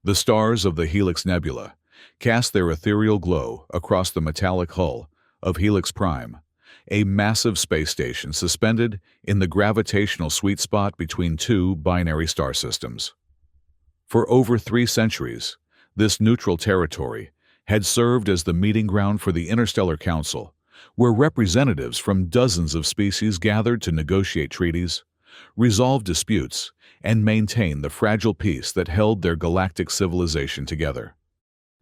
The stars of the Helix Nebula cast their ethereal glow across the metallic hull of Helix Prime, a massive space station suspended in the gravitational sweet spot between two binary star systems. For over 3 centuries, this neutral territory had served as the meeting ground for the Interstellar Council, where representatives from dozens of species gathered to negotiate treaties, resolve disputes, and maintain the fragile peace that held their galactic civilization together.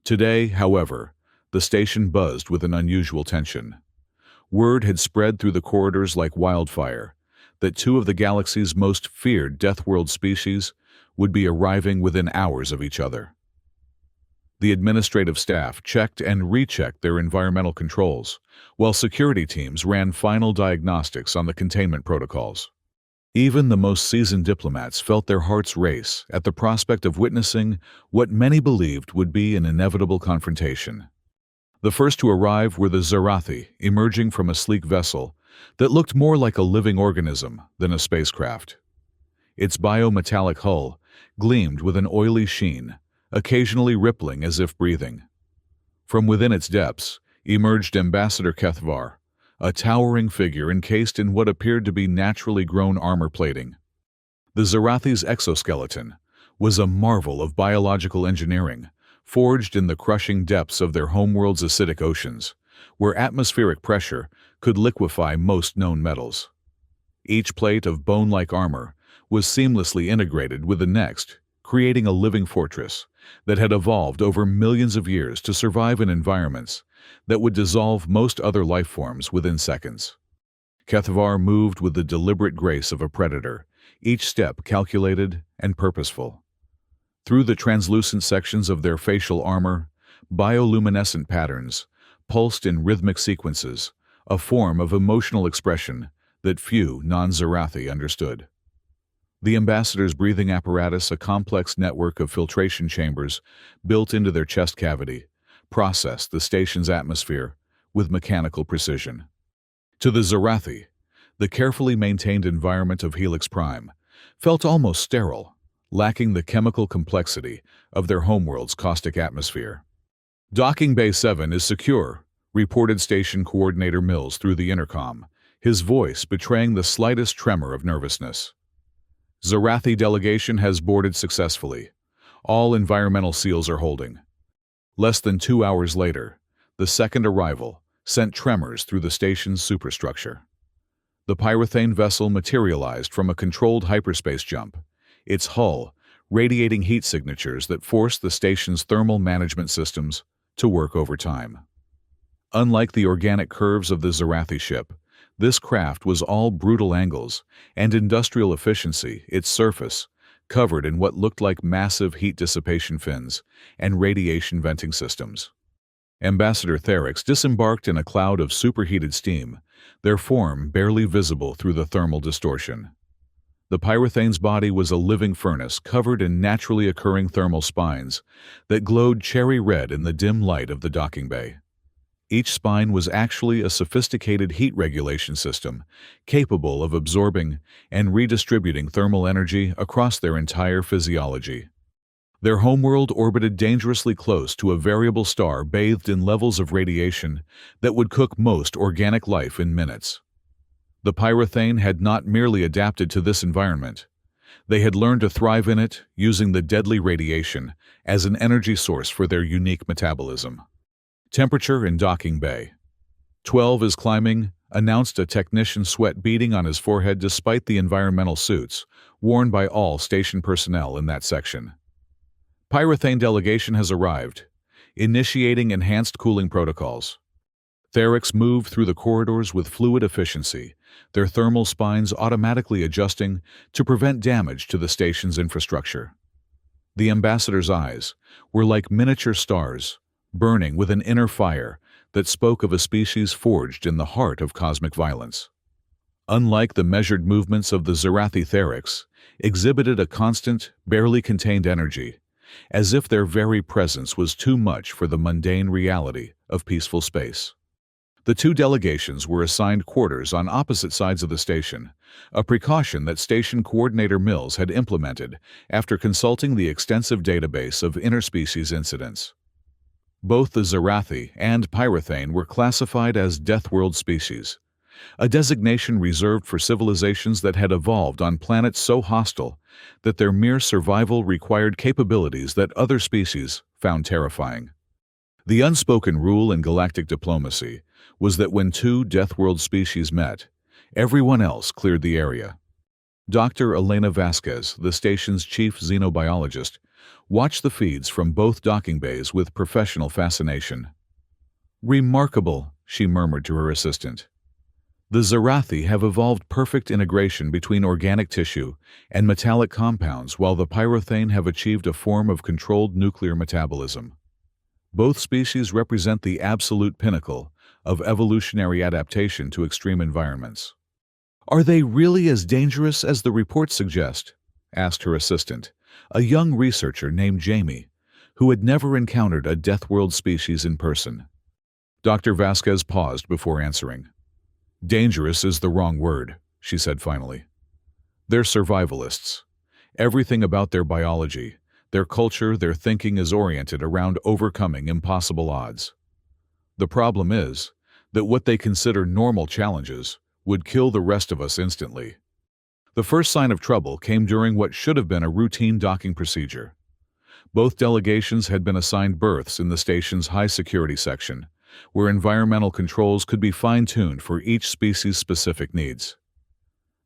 Today, however, the station buzzed with an unusual tension. Word had spread through the corridors like wildfire that 2 of the galaxy's most feared Deathworld species would be arriving within hours of each other. The administrative staff checked and rechecked their environmental controls, while security teams ran final diagnostics on the containment protocols. Even the most seasoned diplomats felt their hearts race at the prospect of witnessing what many believed would be an inevitable confrontation. The first to arrive were the Zarathi, emerging from a sleek vessel that looked more like a living organism than a spacecraft. Its biometallic hull gleamed with an oily sheen, occasionally rippling as if breathing. From within its depths emerged Ambassador Kethvar, a towering figure encased in what appeared to be naturally grown armor plating. The Zarathi's exoskeleton was a marvel of biological engineering, forged in the crushing depths of their homeworld's acidic oceans, where atmospheric pressure could liquefy most known metals. Each plate of bone-like armor was seamlessly integrated with the next, creating a living fortress that had evolved over millions of years to survive in environments that would dissolve most other life forms within seconds. Kethvar moved with the deliberate grace of a predator, each step calculated and purposeful. Through the translucent sections of their facial armor, bioluminescent patterns pulsed in rhythmic sequences, a form of emotional expression that few non-Zarathi understood. The ambassador's breathing apparatus, a complex network of filtration chambers built into their chest cavity, processed the station's atmosphere with mechanical precision. To the Zarathi, the carefully maintained environment of Helix Prime felt almost sterile, lacking the chemical complexity of their homeworld's caustic atmosphere. "Docking Bay 7 is secure," reported Station Coordinator Mills through the intercom, his voice betraying the slightest tremor of nervousness. "Zarathi delegation has boarded successfully. All environmental seals are holding." Less than 2 hours later, the second arrival sent tremors through the station's superstructure. The pyrothane vessel materialized from a controlled hyperspace jump, its hull radiating heat signatures that forced the station's thermal management systems to work overtime. Unlike the organic curves of the Zarathi ship, this craft was all brutal angles and industrial efficiency, its surface covered in what looked like massive heat dissipation fins and radiation venting systems. Ambassador Therix disembarked in a cloud of superheated steam, their form barely visible through the thermal distortion. The pyrothane's body was a living furnace covered in naturally occurring thermal spines that glowed cherry red in the dim light of the docking bay. Each spine was actually a sophisticated heat regulation system, capable of absorbing and redistributing thermal energy across their entire physiology. Their homeworld orbited dangerously close to a variable star bathed in levels of radiation that would cook most organic life in minutes. The pyrothane had not merely adapted to this environment. They had learned to thrive in it, using the deadly radiation as an energy source for their unique metabolism. Temperature in docking bay. 12 is climbing, announced a technician, sweat beading on his forehead despite the environmental suits worn by all station personnel in that section. Pyrothane delegation has arrived, initiating enhanced cooling protocols. Therix moved through the corridors with fluid efficiency, their thermal spines automatically adjusting to prevent damage to the station's infrastructure. The ambassador's eyes were like miniature stars, burning with an inner fire that spoke of a species forged in the heart of cosmic violence. Unlike the measured movements of the Zarathi, Therix exhibited a constant, barely contained energy, as if their very presence was too much for the mundane reality of peaceful space. The two delegations were assigned quarters on opposite sides of the station, a precaution that Station Coordinator Mills had implemented after consulting the extensive database of interspecies incidents. Both the Zarathi and Pyrothane were classified as Deathworld species, a designation reserved for civilizations that had evolved on planets so hostile that their mere survival required capabilities that other species found terrifying. The unspoken rule in galactic diplomacy was that when two Deathworld species met, everyone else cleared the area. Dr. Elena Vasquez, the station's chief xenobiologist, watched the feeds from both docking bays with professional fascination. "Remarkable," she murmured to her assistant. "The Zarathi have evolved perfect integration between organic tissue and metallic compounds, while the Pyrothane have achieved a form of controlled nuclear metabolism. Both species represent the absolute pinnacle of evolutionary adaptation to extreme environments." "Are they really as dangerous as the reports suggest?" asked her assistant, a young researcher named Jamie, who had never encountered a Deathworld species in person. Dr. Vasquez paused before answering. "Dangerous is the wrong word," she said finally. "They're survivalists. Everything about their biology, their culture, their thinking is oriented around overcoming impossible odds. The problem is that what they consider normal challenges would kill the rest of us instantly." The first sign of trouble came during what should have been a routine docking procedure. Both delegations had been assigned berths in the station's high-security section, where environmental controls could be fine-tuned for each species' specific needs.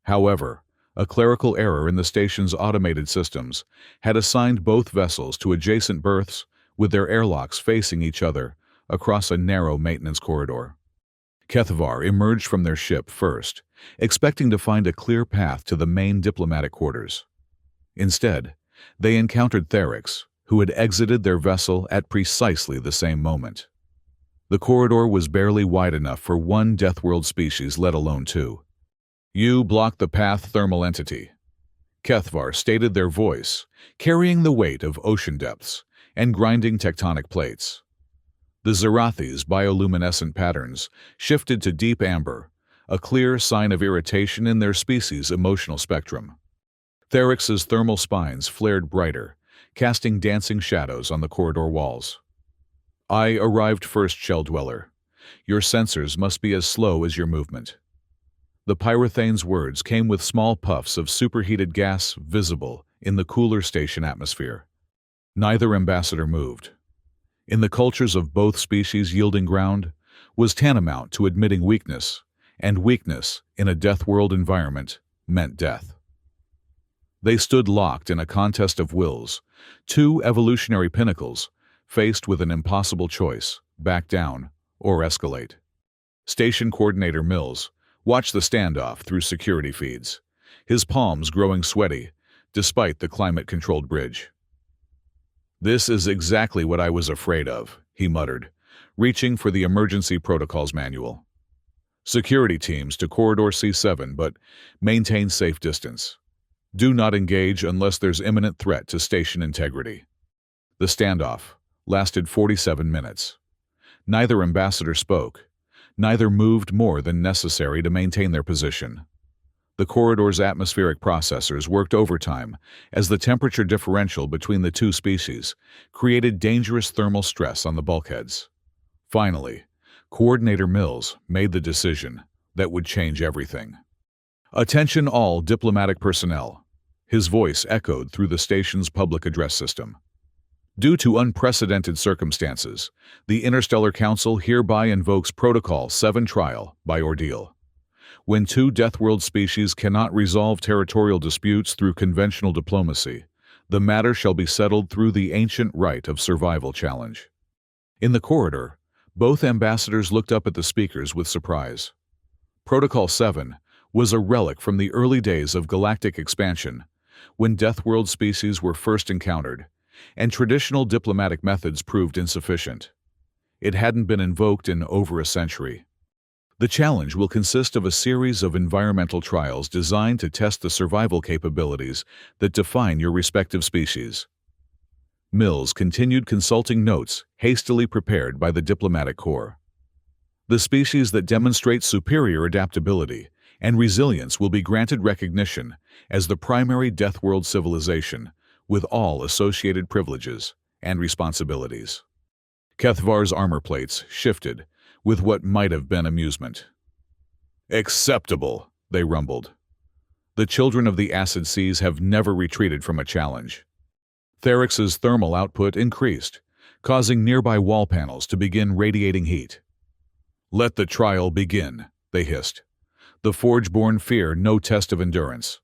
However, a clerical error in the station's automated systems had assigned both vessels to adjacent berths with their airlocks facing each other across a narrow maintenance corridor. Kethvar emerged from their ship first, expecting to find a clear path to the main diplomatic quarters. Instead, they encountered Therix, who had exited their vessel at precisely the same moment. The corridor was barely wide enough for one Deathworld species, let alone two. "You block the path, thermal entity," Kethvar stated, their voice carrying the weight of ocean depths and grinding tectonic plates. The Zarathi's bioluminescent patterns shifted to deep amber, a clear sign of irritation in their species' emotional spectrum. Therix's thermal spines flared brighter, casting dancing shadows on the corridor walls. "I arrived first, Shell Dweller. Your sensors must be as slow as your movement." The Pyrothane's words came with small puffs of superheated gas visible in the cooler station atmosphere. Neither ambassador moved. In the cultures of both species, yielding ground was tantamount to admitting weakness, and weakness in a Deathworld environment meant death. They stood locked in a contest of wills, two evolutionary pinnacles faced with an impossible choice: back down or escalate. Station Coordinator Mills watched the standoff through security feeds, his palms growing sweaty despite the climate-controlled bridge. "This is exactly what I was afraid of," he muttered, reaching for the emergency protocols manual. "Security teams to Corridor C7, but maintain safe distance. Do not engage unless there's imminent threat to station integrity." The standoff lasted 47 minutes. Neither ambassador spoke. Neither moved more than necessary to maintain their position. The corridor's atmospheric processors worked overtime as the temperature differential between the two species created dangerous thermal stress on the bulkheads. Finally, Coordinator Mills made the decision that would change everything. "Attention all diplomatic personnel." His voice echoed through the station's public address system. "Due to unprecedented circumstances, the Interstellar Council hereby invokes Protocol 7 trial by ordeal. When two Deathworld species cannot resolve territorial disputes through conventional diplomacy, the matter shall be settled through the ancient right of survival challenge." In the corridor, both ambassadors looked up at the speakers with surprise. Protocol 7 was a relic from the early days of galactic expansion, when Deathworld species were first encountered, and traditional diplomatic methods proved insufficient. It hadn't been invoked in over a century. The challenge will consist of a series of environmental trials designed to test the survival capabilities that define your respective species. Mills continued consulting notes hastily prepared by the diplomatic corps. The species that demonstrate superior adaptability and resilience will be granted recognition as the primary Deathworld civilization, with all associated privileges and responsibilities. Kethvar's armor plates shifted with what might have been amusement. "Acceptable," they rumbled. The children of the acid seas have never retreated from a challenge. Therix's thermal output increased, causing nearby wall panels to begin radiating heat. "Let the trial begin," they hissed. The Forge-born fear no test of endurance.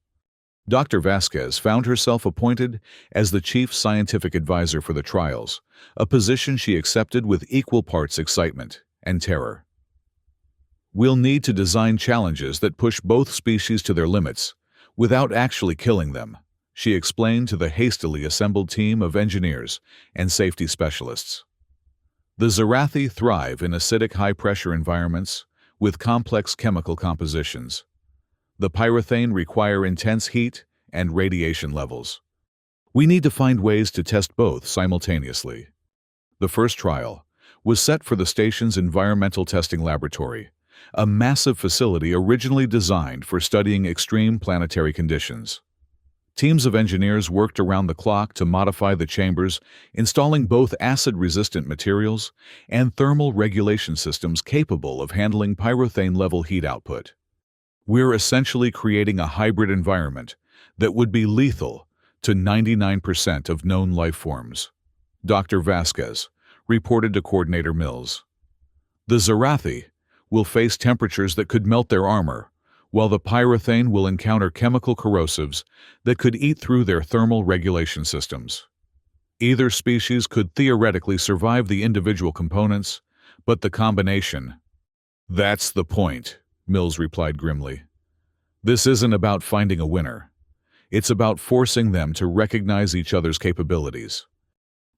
Dr. Vasquez found herself appointed as the chief scientific advisor for the trials, a position she accepted with equal parts excitement and terror. "We'll need to design challenges that push both species to their limits, without actually killing them," she explained to the hastily assembled team of engineers and safety specialists. The Zarathi thrive in acidic high-pressure environments with complex chemical compositions. The pyrothane require intense heat and radiation levels. We need to find ways to test both simultaneously. The first trial was set for the station's environmental testing laboratory, a massive facility originally designed for studying extreme planetary conditions. Teams of engineers worked around the clock to modify the chambers, installing both acid-resistant materials and thermal regulation systems capable of handling pyrothane-level heat output. "We're essentially creating a hybrid environment that would be lethal to 99% of known life forms," Dr. Vasquez reported to Coordinator Mills. "The Zarathi will face temperatures that could melt their armor, while the pyrothane will encounter chemical corrosives that could eat through their thermal regulation systems. Either species could theoretically survive the individual components, but the combination—" "That's the point," Mills replied grimly. "This isn't about finding a winner. It's about forcing them to recognize each other's capabilities."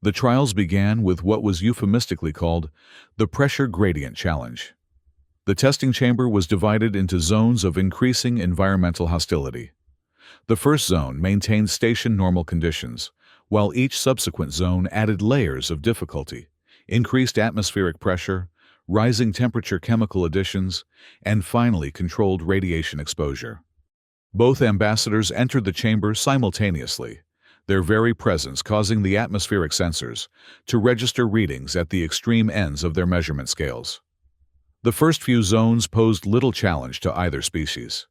The trials began with what was euphemistically called the Pressure Gradient Challenge. The testing chamber was divided into zones of increasing environmental hostility. The first zone maintained station normal conditions, while each subsequent zone added layers of difficulty, increased atmospheric pressure, rising temperature chemical additions, and finally controlled radiation exposure. Both ambassadors entered the chamber simultaneously, their very presence causing the atmospheric sensors to register readings at the extreme ends of their measurement scales. The first few zones posed little challenge to either species.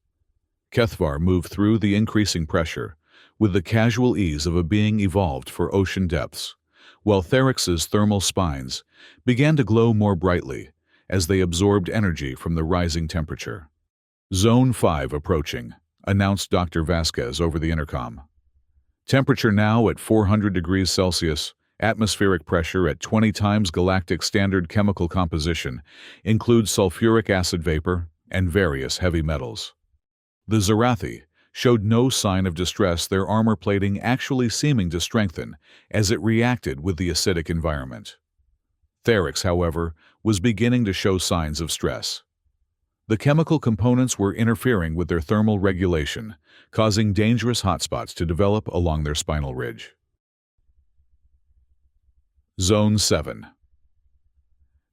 Kethvar moved through the increasing pressure with the casual ease of a being evolved for ocean depths, while Therix's thermal spines began to glow more brightly as they absorbed energy from the rising temperature. "Zone 5 approaching," announced Dr. Vasquez over the intercom. "Temperature now at 400 degrees Celsius, atmospheric pressure at 20 times galactic standard chemical composition, includes sulfuric acid vapor and various heavy metals." The Zarathi showed no sign of distress, their armor plating actually seeming to strengthen as it reacted with the acidic environment. Therix, however, was beginning to show signs of stress. The chemical components were interfering with their thermal regulation, causing dangerous hotspots to develop along their spinal ridge. Zone 7.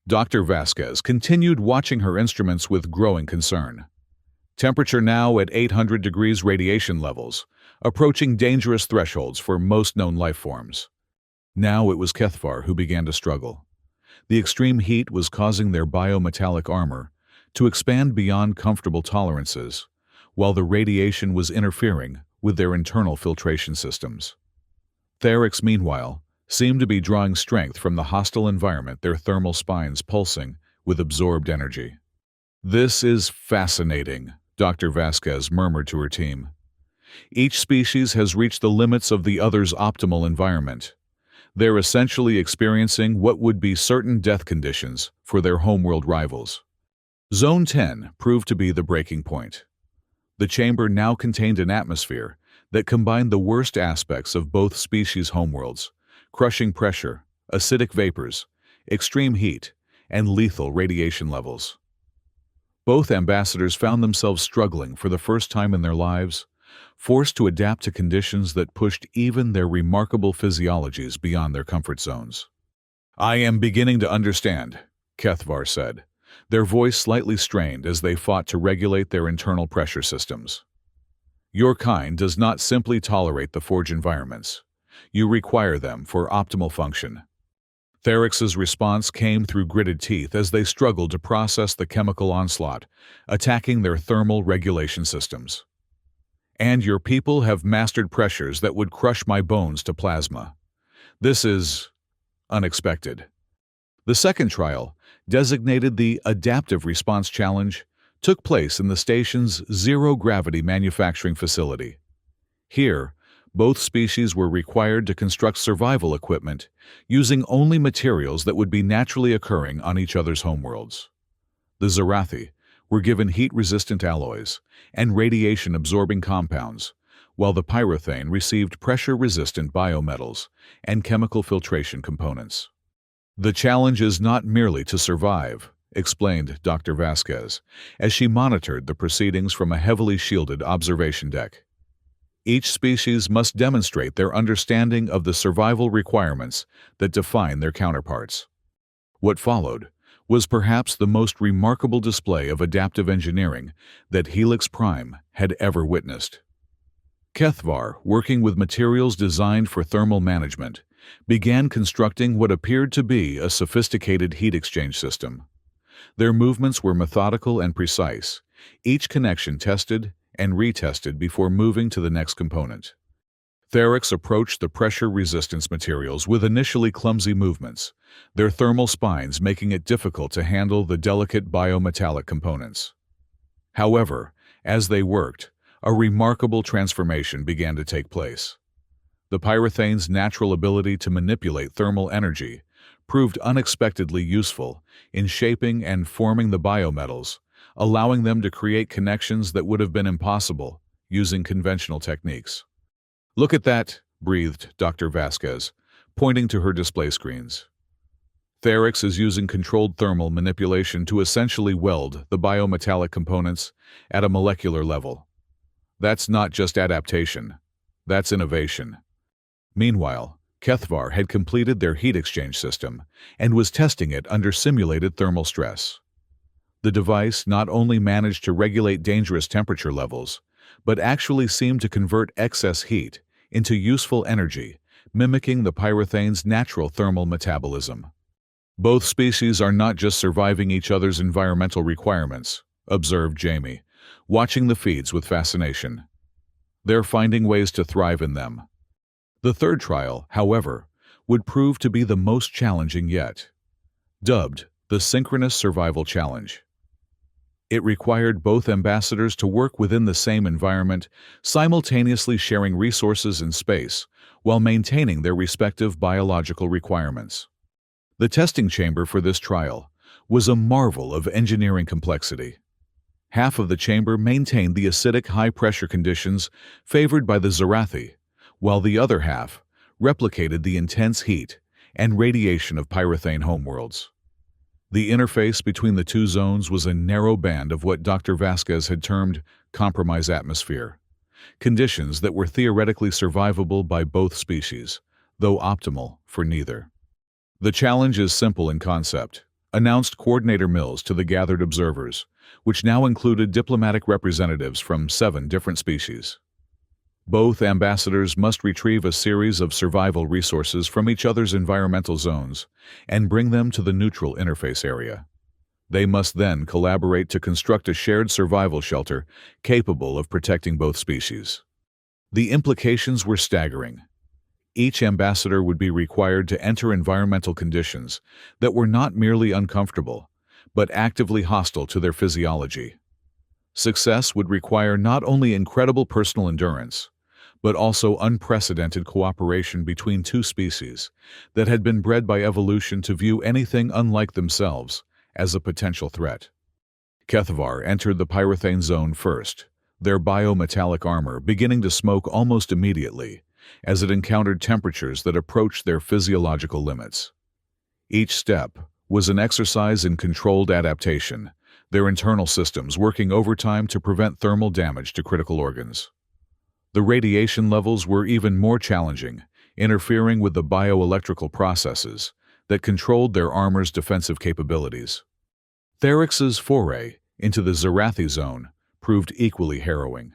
Dr. Vasquez continued watching her instruments with growing concern. Temperature now at 800 degrees radiation levels, approaching dangerous thresholds for most known life forms. Now it was Kethvar who began to struggle. The extreme heat was causing their biometallic armor to expand beyond comfortable tolerances, while the radiation was interfering with their internal filtration systems. Therix, meanwhile, seemed to be drawing strength from the hostile environment, their thermal spines pulsing with absorbed energy. "This is fascinating," Dr. Vasquez murmured to her team. "Each species has reached the limits of the other's optimal environment. They're essentially experiencing what would be certain death conditions for their homeworld rivals." Zone 10 proved to be the breaking point. The chamber now contained an atmosphere that combined the worst aspects of both species' homeworlds: crushing pressure, acidic vapors, extreme heat, and lethal radiation levels. Both ambassadors found themselves struggling for the first time in their lives, forced to adapt to conditions that pushed even their remarkable physiologies beyond their comfort zones. "I am beginning to understand," Kethvar said, their voice slightly strained as they fought to regulate their internal pressure systems. Your kind does not simply tolerate the forge environments. You require them for optimal function. Therix's response came through gritted teeth as they struggled to process the chemical onslaught, attacking their thermal regulation systems. And your people have mastered pressures that would crush my bones to plasma. This is unexpected. The second trial, designated the Adaptive Response Challenge, took place in the station's zero-gravity manufacturing facility. Here, both species were required to construct survival equipment using only materials that would be naturally occurring on each other's homeworlds. The Zarathi were given heat-resistant alloys and radiation-absorbing compounds, while the Pyrothane received pressure-resistant biometals and chemical filtration components. The challenge is not merely to survive, explained Dr. Vasquez, as she monitored the proceedings from a heavily shielded observation deck. Each species must demonstrate their understanding of the survival requirements that define their counterparts. What followed was perhaps the most remarkable display of adaptive engineering that Helix Prime had ever witnessed. Kethvar, working with materials designed for thermal management, began constructing what appeared to be a sophisticated heat exchange system. Their movements were methodical and precise, each connection tested and retested before moving to the next component. Therix approached the pressure resistance materials with initially clumsy movements, their thermal spines making it difficult to handle the delicate biometallic components. However, as they worked, a remarkable transformation began to take place. The Pyrothane's natural ability to manipulate thermal energy proved unexpectedly useful in shaping and forming the biometals, allowing them to create connections that would have been impossible using conventional techniques. "Look at that," breathed Dr. Vasquez, pointing to her display screens. Therix is using controlled thermal manipulation to essentially weld the biometallic components at a molecular level. That's not just adaptation, that's innovation. Meanwhile, Kethvar had completed their heat exchange system and was testing it under simulated thermal stress. The device not only managed to regulate dangerous temperature levels, but actually seemed to convert excess heat into useful energy, mimicking the Pyrothane's natural thermal metabolism. "Both species are not just surviving each other's environmental requirements," observed Jamie, watching the feeds with fascination. "They're finding ways to thrive in them." The third trial, however, would prove to be the most challenging yet. Dubbed the Synchronous Survival Challenge. It required both ambassadors to work within the same environment, simultaneously sharing resources and space, while maintaining their respective biological requirements. The testing chamber for this trial was a marvel of engineering complexity. Half of the chamber maintained the acidic high-pressure conditions favored by the Zarathi, while the other half replicated the intense heat and radiation of Pyrothane homeworlds. The interface between the two zones was a narrow band of what Dr. Vasquez had termed compromise atmosphere, conditions that were theoretically survivable by both species, though optimal for neither. "The challenge is simple in concept," announced Coordinator Mills to the gathered observers, which now included diplomatic representatives from 7 different species. Both ambassadors must retrieve a series of survival resources from each other's environmental zones and bring them to the neutral interface area. They must then collaborate to construct a shared survival shelter capable of protecting both species. The implications were staggering. Each ambassador would be required to enter environmental conditions that were not merely uncomfortable, but actively hostile to their physiology. Success would require not only incredible personal endurance, but also unprecedented cooperation between two species that had been bred by evolution to view anything unlike themselves as a potential threat. Kethvar entered the Pyrothane zone first, their biometallic armor beginning to smoke almost immediately as it encountered temperatures that approached their physiological limits. Each step was an exercise in controlled adaptation, their internal systems working overtime to prevent thermal damage to critical organs. The radiation levels were even more challenging, interfering with the bioelectrical processes that controlled their armor's defensive capabilities. Therix's foray into the Zarathi zone proved equally harrowing.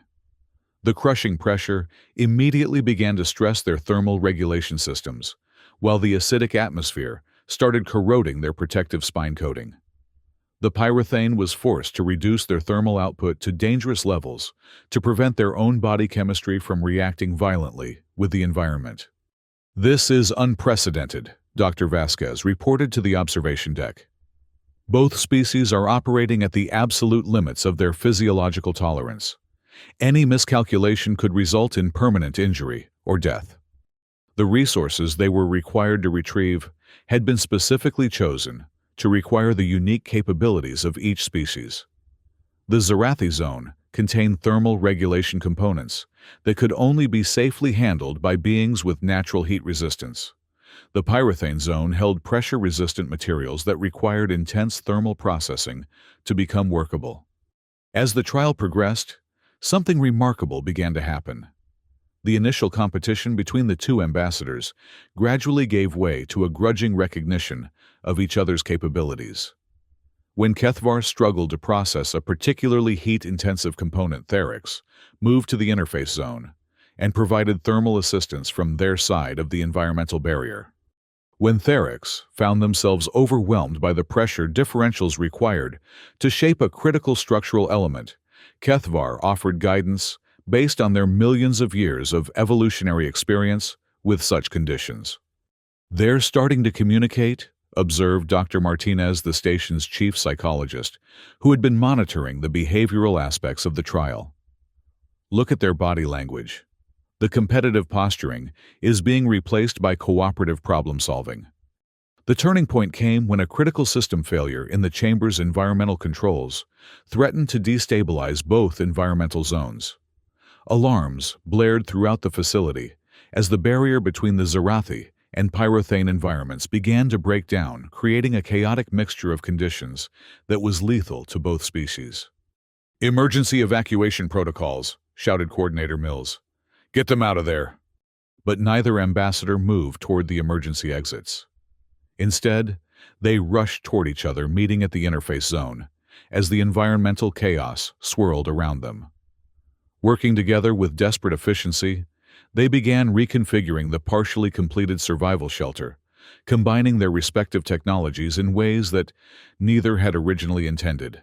The crushing pressure immediately began to stress their thermal regulation systems, while the acidic atmosphere started corroding their protective spine coating. The pyrethane was forced to reduce their thermal output to dangerous levels to prevent their own body chemistry from reacting violently with the environment. "This is unprecedented," Dr. Vasquez reported to the observation deck. "Both species are operating at the absolute limits of their physiological tolerance. Any miscalculation could result in permanent injury or death." The resources they were required to retrieve had been specifically chosen to require the unique capabilities of each species. The Zarathi zone contained thermal regulation components that could only be safely handled by beings with natural heat resistance. The pyrethane zone held pressure-resistant materials that required intense thermal processing to become workable. As the trial progressed, something remarkable began to happen. The initial competition between the two ambassadors gradually gave way to a grudging recognition of each other's capabilities. When Kethvar struggled to process a particularly heat-intensive component, Therix moved to the interface zone and provided thermal assistance from their side of the environmental barrier. When Therix found themselves overwhelmed by the pressure differentials required to shape a critical structural element, Kethvar offered guidance based on their millions of years of evolutionary experience with such conditions. "They're starting to communicate," observed Dr. Martinez, the station's chief psychologist, who had been monitoring the behavioral aspects of the trial. "Look at their body language. The competitive posturing is being replaced by cooperative problem-solving." The turning point came when a critical system failure in the chamber's environmental controls threatened to destabilize both environmental zones. Alarms blared throughout the facility as the barrier between the Zarathi and pyrethane environments began to break down, creating a chaotic mixture of conditions that was lethal to both species. "Emergency evacuation protocols," shouted Coordinator Mills. "Get them out of there." But neither ambassador moved toward the emergency exits. Instead, they rushed toward each other, meeting at the interface zone, as the environmental chaos swirled around them. Working together with desperate efficiency, they began reconfiguring the partially completed survival shelter, combining their respective technologies in ways that neither had originally intended.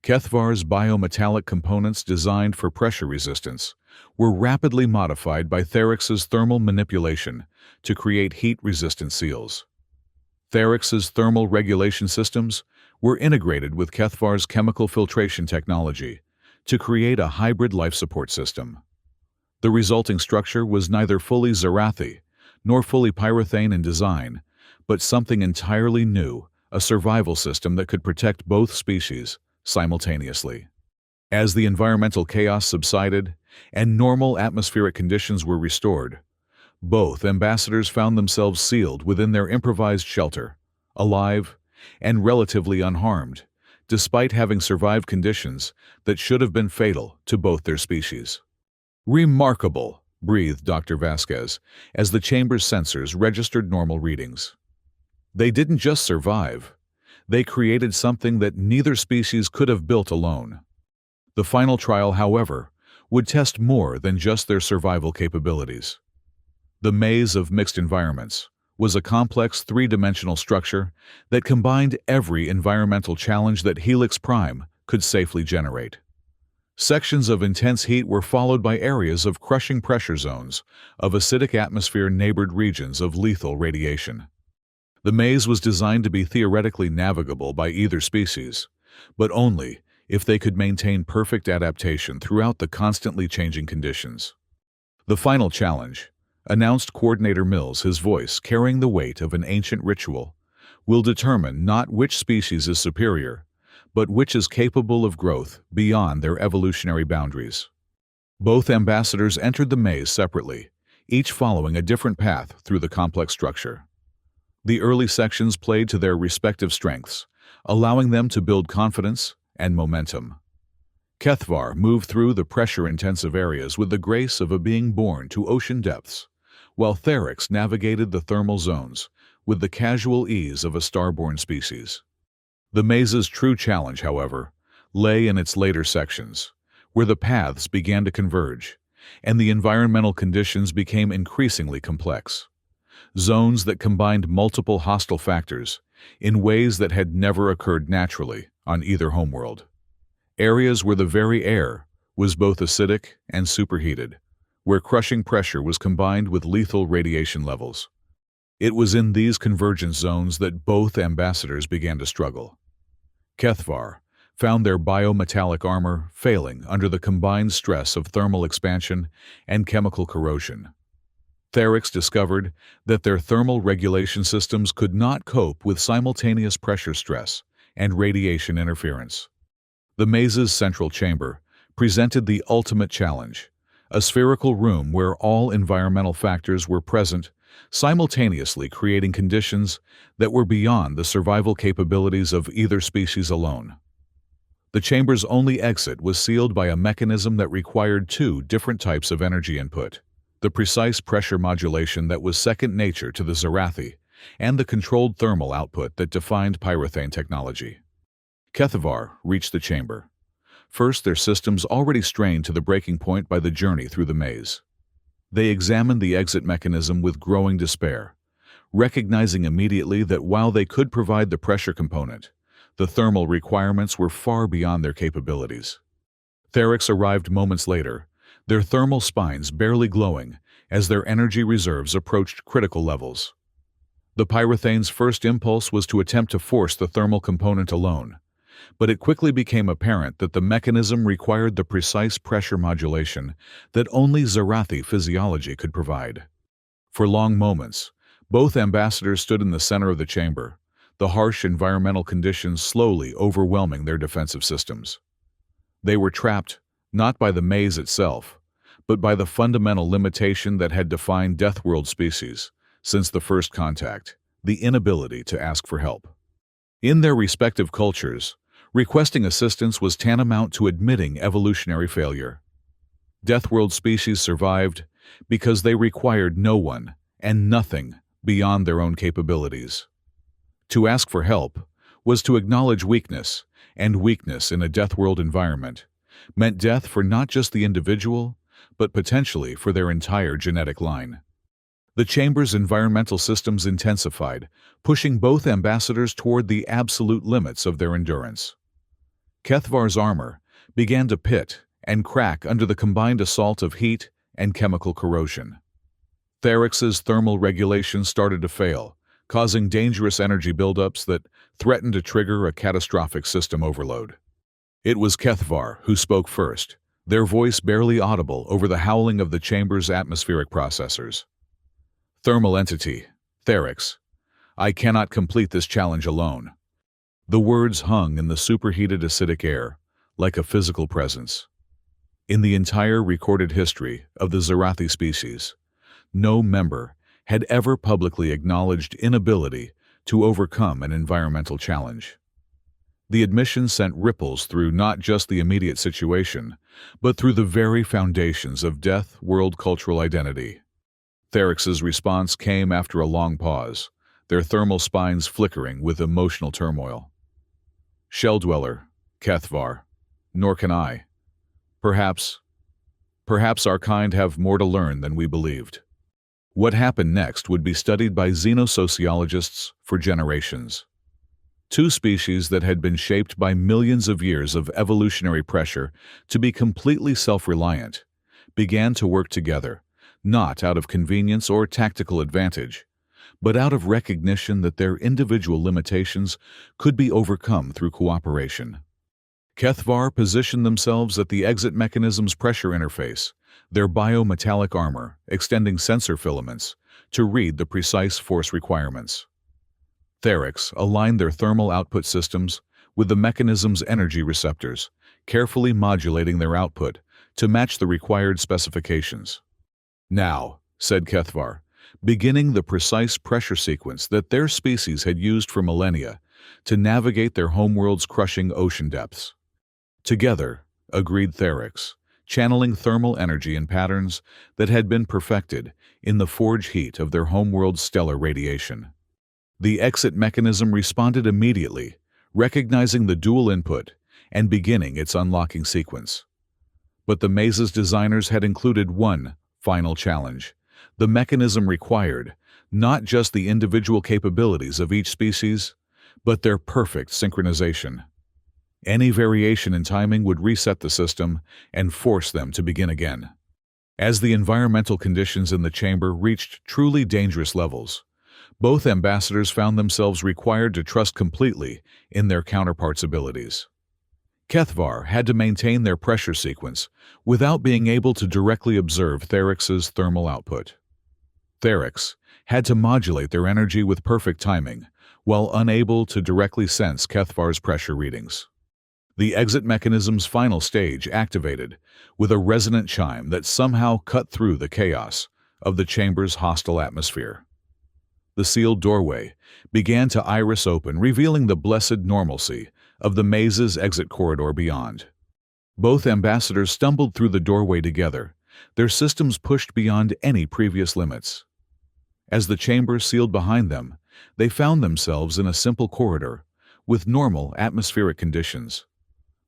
Kethvar's biometallic components designed for pressure resistance were rapidly modified by Therix's thermal manipulation to create heat-resistant seals. Therix's thermal regulation systems were integrated with Kethvar's chemical filtration technology to create a hybrid life support system. The resulting structure was neither fully Zarathi nor fully pyrethane in design, but something entirely new, a survival system that could protect both species simultaneously. As the environmental chaos subsided and normal atmospheric conditions were restored, both ambassadors found themselves sealed within their improvised shelter, alive and relatively unharmed, despite having survived conditions that should have been fatal to both their species. "Remarkable," breathed Dr. Vasquez as the chamber's sensors registered normal readings. "They didn't just survive. They created something that neither species could have built alone." The final trial, however, would test more than just their survival capabilities. The maze of mixed environments was a complex three-dimensional structure that combined every environmental challenge that Helix Prime could safely generate. Sections of intense heat were followed by areas of crushing pressure zones of acidic atmosphere neighbored regions of lethal radiation. The maze was designed to be theoretically navigable by either species, but only if they could maintain perfect adaptation throughout the constantly changing conditions. "The final challenge," announced Coordinator Mills, his voice carrying the weight of an ancient ritual, "will determine not which species is superior, but which is capable of growth beyond their evolutionary boundaries." Both ambassadors entered the maze separately, each following a different path through the complex structure. The early sections played to their respective strengths, allowing them to build confidence and momentum. Kethvar moved through the pressure-intensive areas with the grace of a being born to ocean depths, while Therix navigated the thermal zones with the casual ease of a starborn species. The maze's true challenge, however, lay in its later sections, where the paths began to converge, and the environmental conditions became increasingly complex. Zones that combined multiple hostile factors in ways that had never occurred naturally on either homeworld. Areas where the very air was both acidic and superheated, where crushing pressure was combined with lethal radiation levels. It was in these convergence zones that both ambassadors began to struggle. Kethvar found their biometallic armor failing under the combined stress of thermal expansion and chemical corrosion. Theryx discovered that their thermal regulation systems could not cope with simultaneous pressure stress and radiation interference. The maze's central chamber presented the ultimate challenge, a spherical room where all environmental factors were present, simultaneously creating conditions that were beyond the survival capabilities of either species alone. The chamber's only exit was sealed by a mechanism that required two different types of energy input: the precise pressure modulation that was second nature to the Zarathi, and the controlled thermal output that defined pyrothane technology. Kethvar reached the chamber. First, their systems already strained to the breaking point by the journey through the maze. They examined the exit mechanism with growing despair, recognizing immediately that while they could provide the pressure component, the thermal requirements were far beyond their capabilities. Theryx arrived moments later, their thermal spines barely glowing as their energy reserves approached critical levels. The pyrothane's first impulse was to attempt to force the thermal component alone, but it quickly became apparent that the mechanism required the precise pressure modulation that only Zarathi physiology could provide. For long moments, both ambassadors stood in the center of the chamber, the harsh environmental conditions slowly overwhelming their defensive systems. They were trapped, not by the maze itself, but by the fundamental limitation that had defined Deathworld species since the first contact: the inability to ask for help. In their respective cultures, requesting assistance was tantamount to admitting evolutionary failure. Deathworld species survived because they required no one and nothing beyond their own capabilities. To ask for help was to acknowledge weakness, and weakness in a Deathworld environment meant death for not just the individual, but potentially for their entire genetic line. The chamber's environmental systems intensified, pushing both ambassadors toward the absolute limits of their endurance. Kethvar's armor began to pit and crack under the combined assault of heat and chemical corrosion. Theryx's thermal regulation started to fail, causing dangerous energy buildups that threatened to trigger a catastrophic system overload. It was Kethvar who spoke first, their voice barely audible over the howling of the chamber's atmospheric processors. "Thermal entity, Theryx, I cannot complete this challenge alone." The words hung in the superheated acidic air, like a physical presence. In the entire recorded history of the Zarathi species, no member had ever publicly acknowledged inability to overcome an environmental challenge. The admission sent ripples through not just the immediate situation, but through the very foundations of Deathworld cultural identity. Theryx's response came after a long pause, their thermal spines flickering with emotional turmoil. "Shell dweller, Kethvar, nor can I. Perhaps our kind have more to learn than we believed." What happened next would be studied by xenosociologists for generations. Two species that had been shaped by millions of years of evolutionary pressure to be completely self-reliant began to work together, not out of convenience or tactical advantage, but out of recognition that their individual limitations could be overcome through cooperation. Kethvar positioned themselves at the exit mechanism's pressure interface, their biometallic armor extending sensor filaments to read the precise force requirements. Theryx aligned their thermal output systems with the mechanism's energy receptors, carefully modulating their output to match the required specifications. "Now," said Kethvar, beginning the precise pressure sequence that their species had used for millennia to navigate their homeworld's crushing ocean depths. "Together," agreed Theryx, channeling thermal energy in patterns that had been perfected in the forge heat of their homeworld's stellar radiation. The exit mechanism responded immediately, recognizing the dual input and beginning its unlocking sequence. But the maze's designers had included one final challenge: the mechanism required, not just the individual capabilities of each species, but their perfect synchronization. Any variation in timing would reset the system and force them to begin again. As the environmental conditions in the chamber reached truly dangerous levels, both ambassadors found themselves required to trust completely in their counterparts' abilities. Kethvar had to maintain their pressure sequence without being able to directly observe Therix's thermal output. Therix had to modulate their energy with perfect timing, while unable to directly sense Kethvar's pressure readings. The exit mechanism's final stage activated with a resonant chime that somehow cut through the chaos of the chamber's hostile atmosphere. The sealed doorway began to iris open, revealing the blessed normalcy of the maze's exit corridor beyond. Both ambassadors stumbled through the doorway together, their systems pushed beyond any previous limits. As the chamber sealed behind them, they found themselves in a simple corridor with normal atmospheric conditions.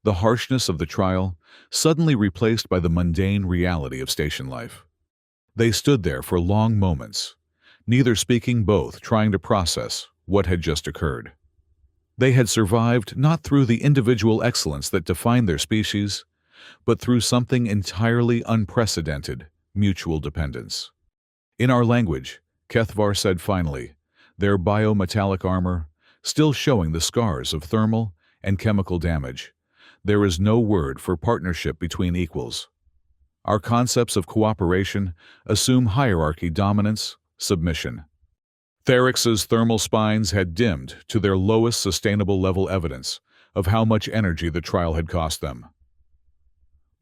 The harshness of the trial suddenly replaced by the mundane reality of station life. They stood there for long moments, neither speaking, both trying to process what had just occurred. They had survived not through the individual excellence that defined their species, but through something entirely unprecedented: mutual dependence. In our language, Kethvar said finally, their biometallic armor still showing the scars of thermal and chemical damage, there is no word for partnership between equals. Our concepts of cooperation assume hierarchy, dominance, submission. Therix's thermal spines had dimmed to their lowest sustainable level, evidence of how much energy the trial had cost them.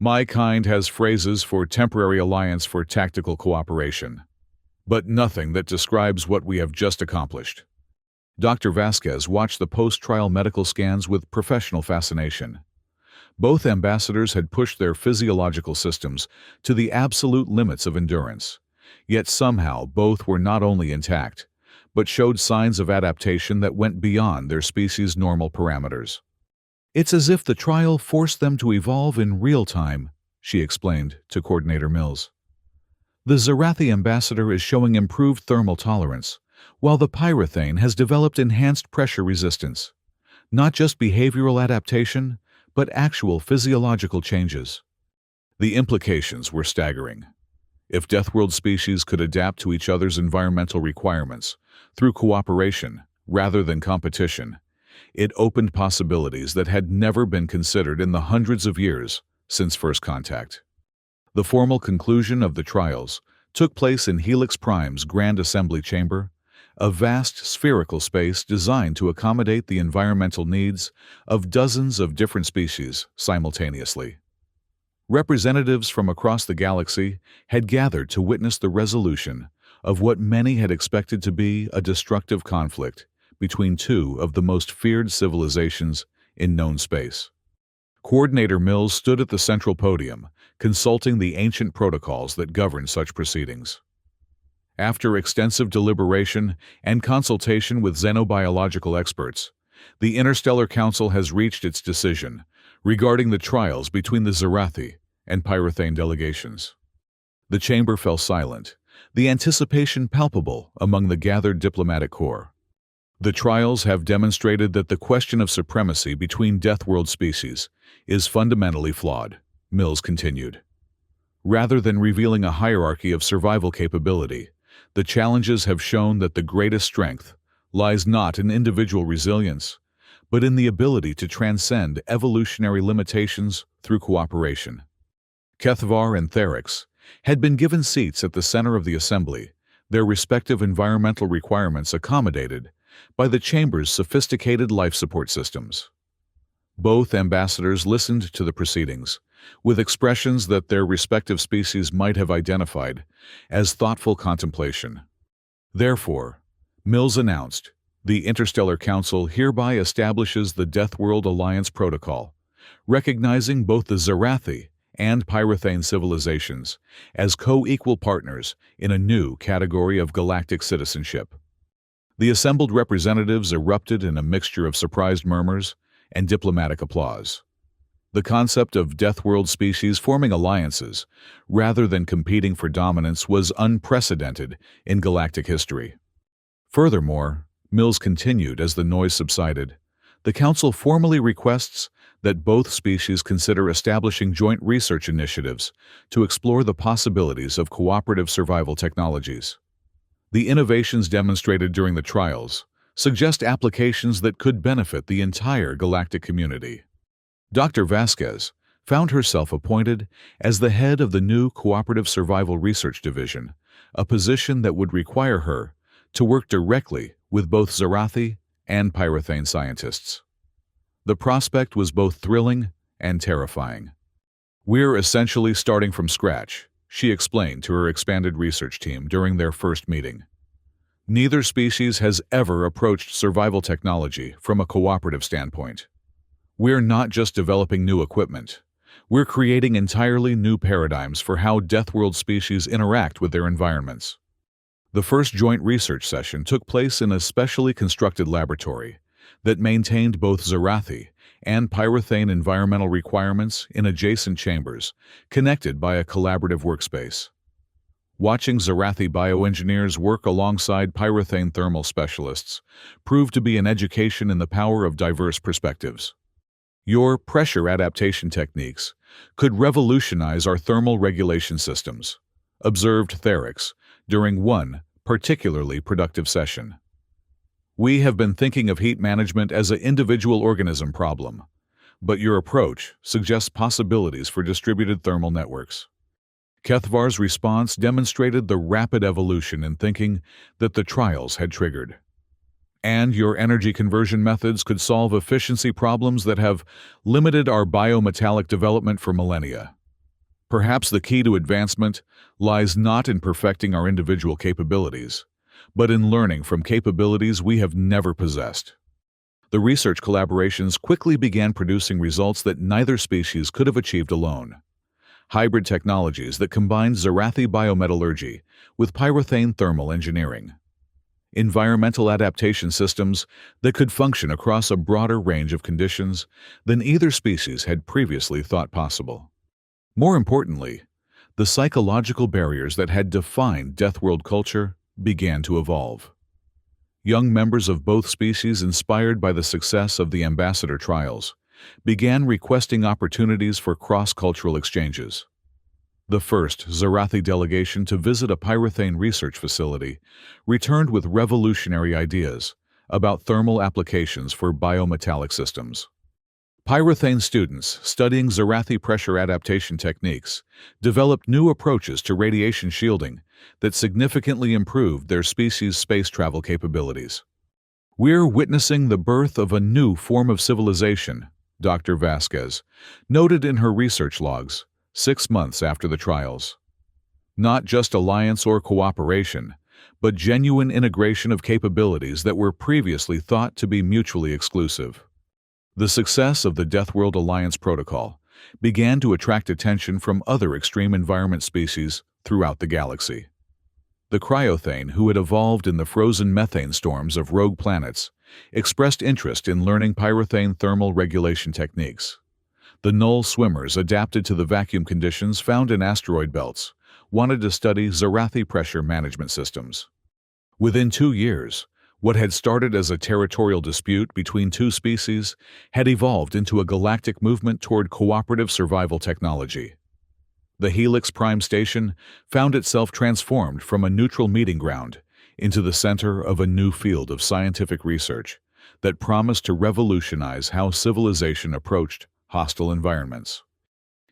My kind has phrases for temporary alliance, for tactical cooperation, but nothing that describes what we have just accomplished. Dr. Vasquez watched the post-trial medical scans with professional fascination. Both ambassadors had pushed their physiological systems to the absolute limits of endurance, yet somehow both were not only intact, but showed signs of adaptation that went beyond their species' normal parameters. It's as if the trial forced them to evolve in real time, she explained to Coordinator Mills. The Zarathi ambassador is showing improved thermal tolerance, while the Pyrothane has developed enhanced pressure resistance. Not just behavioral adaptation, but actual physiological changes. The implications were staggering. If Deathworld species could adapt to each other's environmental requirements through cooperation rather than competition, it opened possibilities that had never been considered in the hundreds of years since first contact. The formal conclusion of the trials took place in Helix Prime's Grand Assembly Chamber, a vast spherical space designed to accommodate the environmental needs of dozens of different species simultaneously. Representatives from across the galaxy had gathered to witness the resolution of what many had expected to be a destructive conflict between two of the most feared civilizations in known space. Coordinator Mills stood at the central podium, consulting the ancient protocols that govern such proceedings. After extensive deliberation and consultation with xenobiological experts, the Interstellar Council has reached its decision regarding the trials between the Zarathi and Pyrothane delegations. The chamber fell silent, the anticipation palpable among the gathered diplomatic corps. The trials have demonstrated that the question of supremacy between Deathworld species is fundamentally flawed, Mills continued. Rather than revealing a hierarchy of survival capability, the challenges have shown that the greatest strength lies not in individual resilience, but in the ability to transcend evolutionary limitations through cooperation. Kethvar and Therix had been given seats at the center of the assembly, their respective environmental requirements accommodated by the chamber's sophisticated life support systems. Both ambassadors listened to the proceedings, with expressions that their respective species might have identified as thoughtful contemplation. Therefore, Mills announced, the Interstellar Council hereby establishes the Deathworld Alliance Protocol, recognizing both the Zarathi and Pyrothane civilizations as co-equal partners in a new category of galactic citizenship. The assembled representatives erupted in a mixture of surprised murmurs and diplomatic applause. The concept of Deathworld species forming alliances, rather than competing for dominance, was unprecedented in galactic history. Furthermore, Mills continued as the noise subsided. The Council formally requests that both species consider establishing joint research initiatives to explore the possibilities of cooperative survival technologies. The innovations demonstrated during the trials suggest applications that could benefit the entire galactic community. Dr. Vasquez found herself appointed as the head of the new Cooperative Survival Research Division, a position that would require her to work directly with both Zarathi and Pyrothane scientists. The prospect was both thrilling and terrifying. "We're essentially starting from scratch," she explained to her expanded research team during their first meeting. "Neither species has ever approached survival technology from a cooperative standpoint. We're not just developing new equipment. We're creating entirely new paradigms for how Deathworld species interact with their environments." The first joint research session took place in a specially constructed laboratory that maintained both Zarathi and Pyrothane environmental requirements in adjacent chambers, connected by a collaborative workspace. Watching Zarathi bioengineers work alongside Pyrothane thermal specialists proved to be an education in the power of diverse perspectives. "Your pressure adaptation techniques could revolutionize our thermal regulation systems," observed Therix during one particularly productive session. "We have been thinking of heat management as an individual organism problem, but your approach suggests possibilities for distributed thermal networks." Kethvar's response demonstrated the rapid evolution in thinking that the trials had triggered. "And your energy conversion methods could solve efficiency problems that have limited our biometallic development for millennia. Perhaps the key to advancement lies not in perfecting our individual capabilities, but in learning from capabilities we have never possessed." The research collaborations quickly began producing results that neither species could have achieved alone. Hybrid technologies that combined Zarathi biometallurgy with Pyrothane thermal engineering. Environmental adaptation systems that could function across a broader range of conditions than either species had previously thought possible. More importantly, the psychological barriers that had defined Deathworld culture began to evolve. Young members of both species, inspired by the success of the ambassador trials, began requesting opportunities for cross-cultural exchanges. The first Zarathi delegation to visit a Pyrothane research facility returned with revolutionary ideas about thermal applications for biometallic systems. Pyrothane students studying Zarathi pressure adaptation techniques developed new approaches to radiation shielding that significantly improved their species' space travel capabilities. "We're witnessing the birth of a new form of civilization," Dr. Vasquez noted in her research logs 6 months after the trials. "Not just alliance or cooperation, but genuine integration of capabilities that were previously thought to be mutually exclusive." The success of the Deathworld Alliance Protocol began to attract attention from other extreme environment species throughout the galaxy. The Cryothane, who had evolved in the frozen methane storms of rogue planets, expressed interest in learning Pyrothane thermal regulation techniques. The Null swimmers, adapted to the vacuum conditions found in asteroid belts, wanted to study Zarathi pressure management systems. Within 2 years, what had started as a territorial dispute between two species had evolved into a galactic movement toward cooperative survival technology. The Helix Prime Station found itself transformed from a neutral meeting ground into the center of a new field of scientific research that promised to revolutionize how civilization approached hostile environments.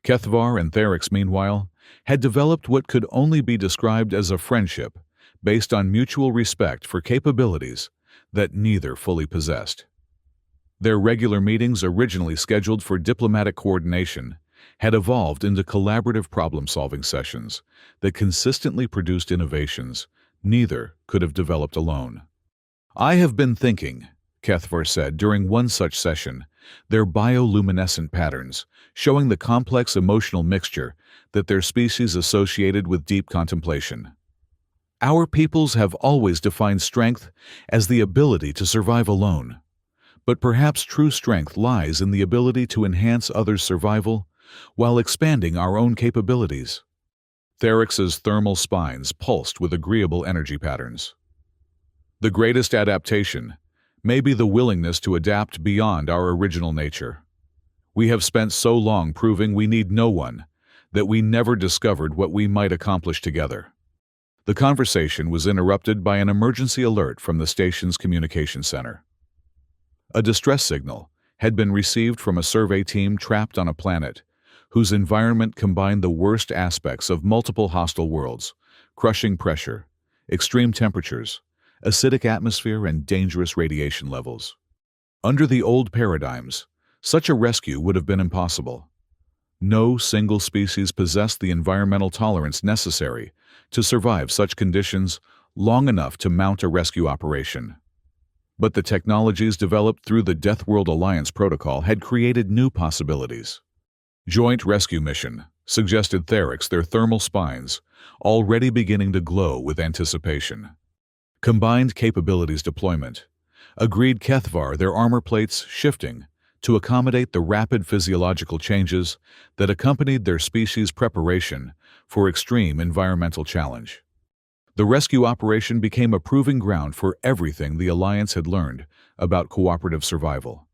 Kethvar and Therix, meanwhile, had developed what could only be described as a friendship based on mutual respect for capabilities that neither fully possessed. Their regular meetings, originally scheduled for diplomatic coordination, had evolved into collaborative problem-solving sessions that consistently produced innovations neither could have developed alone. "I have been thinking," Kethvar said during one such session, their bioluminescent patterns showing the complex emotional mixture that their species associated with deep contemplation. "Our peoples have always defined strength as the ability to survive alone. But perhaps true strength lies in the ability to enhance others' survival while expanding our own capabilities. Therix's thermal spines pulsed with agreeable energy patterns. The greatest adaptation may be the willingness to adapt beyond our original nature. We have spent so long proving we need no one that we never discovered what we might accomplish together. The conversation was interrupted by an emergency alert from the station's communication center. A distress signal had been received from a survey team trapped on a planet whose environment combined the worst aspects of multiple hostile worlds: crushing pressure, extreme temperatures, acidic atmosphere, and dangerous radiation levels. Under the old paradigms, such a rescue would have been impossible. No single species possessed the environmental tolerance necessary to survive such conditions long enough to mount a rescue operation. But the technologies developed through the Deathworld Alliance protocol had created new possibilities. Joint Rescue Mission suggested Therix, their thermal spines already beginning to glow with anticipation. Combined Capabilities Deployment agreed Kethvar, their armor plates shifting to accommodate the rapid physiological changes that accompanied their species' preparation for extreme environmental challenge. The rescue operation became a proving ground for everything the Alliance had learned about cooperative survival.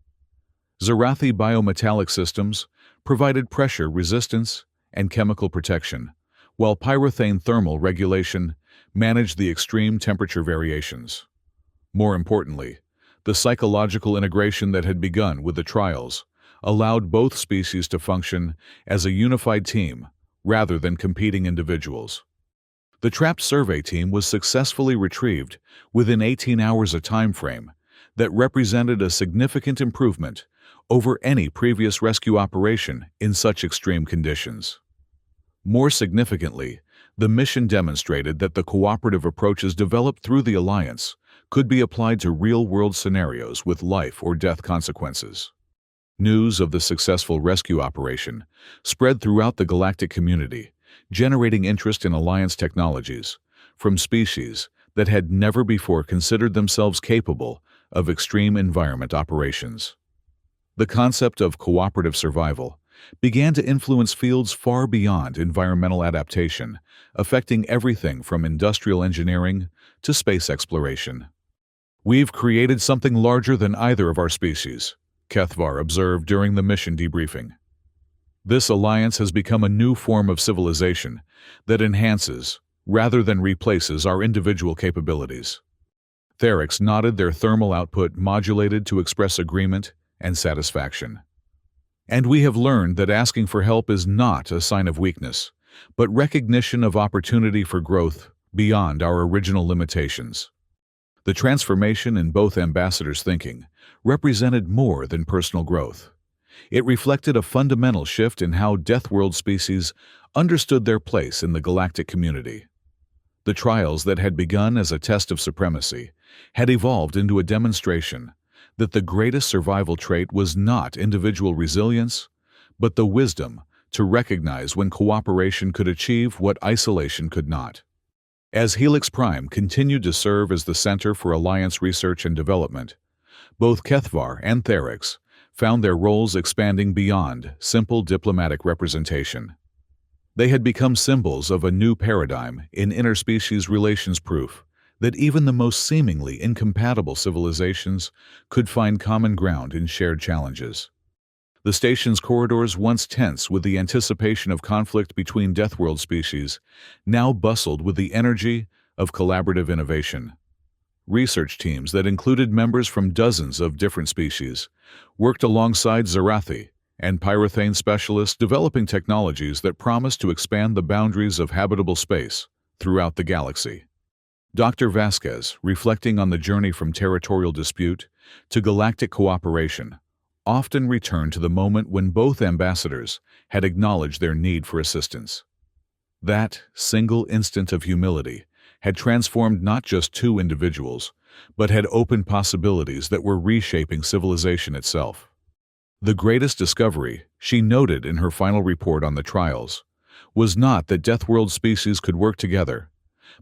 Zarathi biometallic systems provided pressure resistance and chemical protection, while pyrothane thermal regulation managed the extreme temperature variations. More importantly, the psychological integration that had begun with the trials allowed both species to function as a unified team rather than competing individuals. The trapped survey team was successfully retrieved within 18 hours, a time frame that represented a significant improvement over any previous rescue operation in such extreme conditions. More significantly, the mission demonstrated that the cooperative approaches developed through the Alliance could be applied to real-world scenarios with life or death consequences. News of the successful rescue operation spread throughout the galactic community, generating interest in Alliance technologies from species that had never before considered themselves capable of extreme environment operations. The concept of cooperative survival began to influence fields far beyond environmental adaptation, affecting everything from industrial engineering to space exploration. "We've created something larger than either of our species," Kethvar observed during the mission debriefing. "This alliance has become a new form of civilization that enhances, rather than replaces, our individual capabilities." Therix nodded, their thermal output modulated to express agreement and satisfaction. "And we have learned that asking for help is not a sign of weakness, but recognition of opportunity for growth beyond our original limitations." The transformation in both ambassadors' thinking represented more than personal growth. It reflected a fundamental shift in how Deathworld species understood their place in the galactic community. The trials that had begun as a test of supremacy had evolved into a demonstration that the greatest survival trait was not individual resilience, but the wisdom to recognize when cooperation could achieve what isolation could not. As Helix Prime continued to serve as the center for Alliance research and development, both Kethvar and Therix found their roles expanding beyond simple diplomatic representation. They had become symbols of a new paradigm in interspecies relations, proof that even the most seemingly incompatible civilizations could find common ground in shared challenges. The station's corridors, once tense with the anticipation of conflict between Deathworld species, now bustled with the energy of collaborative innovation. Research teams that included members from dozens of different species worked alongside Zarathi and pyrothane specialists, developing technologies that promised to expand the boundaries of habitable space throughout the galaxy. Dr. Vasquez, reflecting on the journey from territorial dispute to galactic cooperation, often returned to the moment when both ambassadors had acknowledged their need for assistance. That single instant of humility had transformed not just two individuals, but had opened possibilities that were reshaping civilization itself. The greatest discovery, she noted in her final report on the trials, was not that Deathworld species could work together,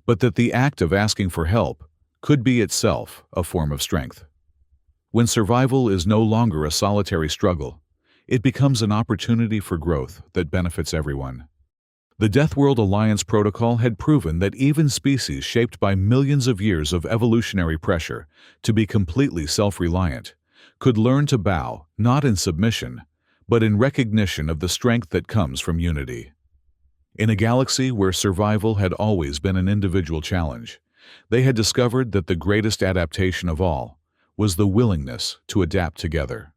but that the act of asking for help could be itself a form of strength. When survival is no longer a solitary struggle, it becomes an opportunity for growth that benefits everyone. The Deathworld Alliance Protocol had proven that even species shaped by millions of years of evolutionary pressure to be completely self-reliant could learn to bow, not in submission, but in recognition of the strength that comes from unity. In a galaxy where survival had always been an individual challenge, they had discovered that the greatest adaptation of all was the willingness to adapt together.